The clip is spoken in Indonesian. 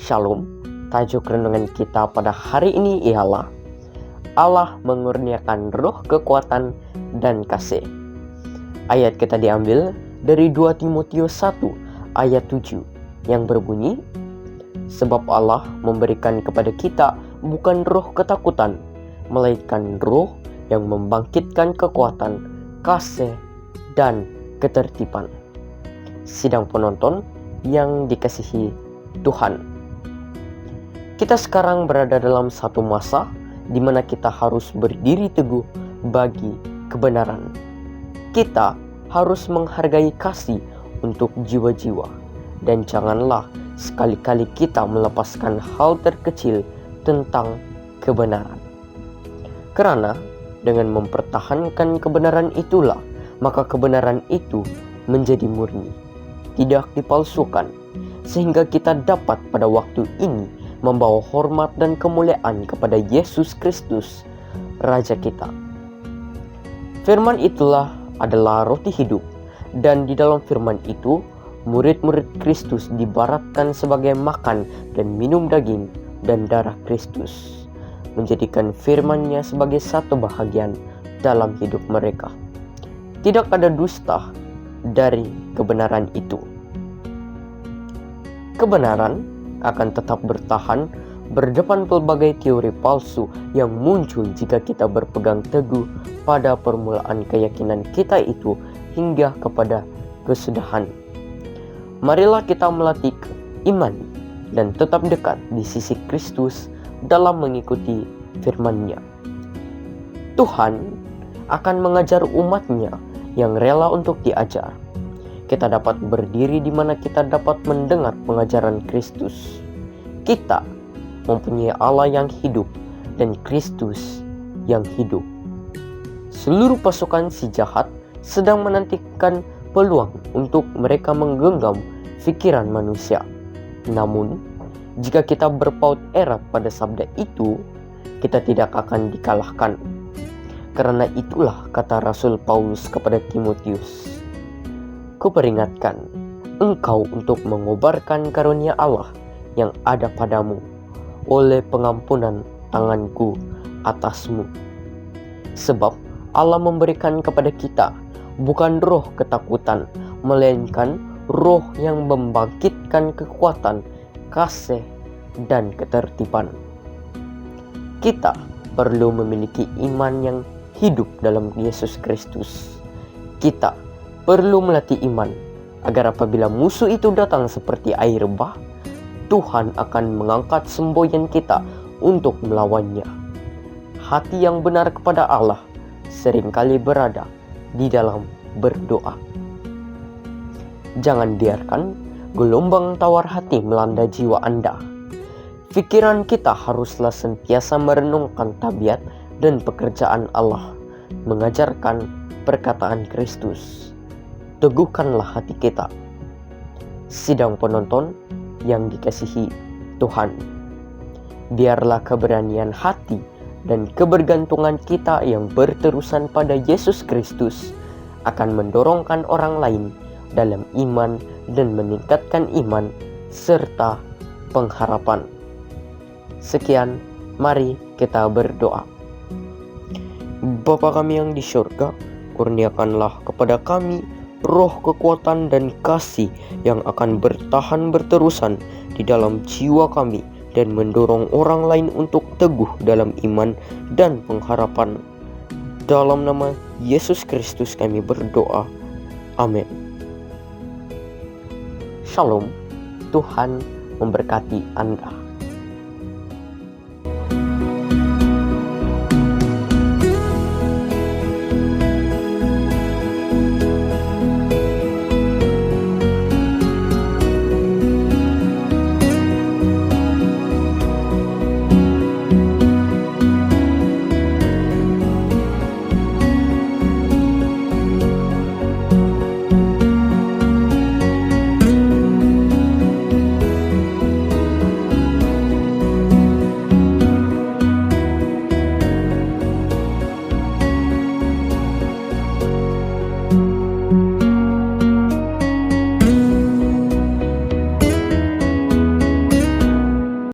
Shalom, tajuk renungan kita pada hari ini ialah Allah mengurniakan roh kekuatan dan kasih. Ayat kita diambil dari 2 Timotius 1 ayat 7 yang berbunyi, sebab Allah memberikan kepada kita bukan roh ketakutan, melainkan roh yang membangkitkan kekuatan, kasih, dan ketertiban. Sidang penonton yang dikasihi Tuhan, kita sekarang berada dalam satu masa di mana kita harus berdiri teguh bagi kebenaran. Kita harus menghargai kasih untuk jiwa-jiwa, dan janganlah sekali-kali kita melepaskan hal terkecil tentang kebenaran. Karena dengan mempertahankan kebenaran itulah, maka kebenaran itu menjadi murni, tidak dipalsukan, sehingga kita dapat pada waktu ini membawa hormat dan kemuliaan kepada Yesus Kristus, Raja kita. Firman itulah adalah roti hidup, dan di dalam firman itu, murid-murid Kristus dibaratkan sebagai makan dan minum daging dan darah Kristus, menjadikan firman-Nya sebagai satu bahagian dalam hidup mereka. Tidak ada dusta dari kebenaran itu. Kebenaran akan tetap bertahan berdepan pelbagai teori palsu yang muncul jika kita berpegang teguh pada permulaan keyakinan kita itu hingga kepada kesudahan. Marilah kita melatih iman dan tetap dekat di sisi Kristus dalam mengikuti firman-Nya. Tuhan akan mengajar umat-Nya yang rela untuk diajar. Kita dapat berdiri di mana kita dapat mendengar pengajaran Kristus. Kita mempunyai Allah yang hidup dan Kristus yang hidup. Seluruh pasukan si jahat sedang menantikan peluang untuk mereka menggenggam pikiran manusia. Namun, jika kita berpaut erat pada sabda itu, kita tidak akan dikalahkan. Karena itulah kata Rasul Paulus kepada Timotius, kuperingatkan engkau untuk mengobarkan karunia Allah yang ada padamu oleh pengampunan tanganku atasmu. Sebab Allah memberikan kepada kita bukan roh ketakutan, melainkan roh yang membangkitkan kekuatan, kasih, dan ketertiban. Kita perlu memiliki iman yang hidup dalam Yesus Kristus. Kita perlu melatih iman agar apabila musuh itu datang seperti air bah, Tuhan akan mengangkat semboyan kita untuk melawannya. Hati yang benar kepada Allah seringkali berada di dalam berdoa. Jangan biarkan gelombang tawar hati melanda jiwa Anda. Pikiran kita haruslah sentiasa merenungkan tabiat dan pekerjaan Allah, mengajarkan perkataan Kristus. Teguhkanlah hati kita. Sidang penonton yang dikasihi Tuhan, biarlah keberanian hati dan kebergantungan kita yang berterusan pada Yesus Kristus akan mendorongkan orang lain dalam iman dan meningkatkan iman serta pengharapan. Sekian, mari kita berdoa. Bapa kami yang di surga, kurniakanlah kepada kami roh kekuatan dan kasih yang akan bertahan berterusan di dalam jiwa kami dan mendorong orang lain untuk teguh dalam iman dan pengharapan. Dalam nama Yesus Kristus kami berdoa. Amin. Shalom. Tuhan memberkati Anda.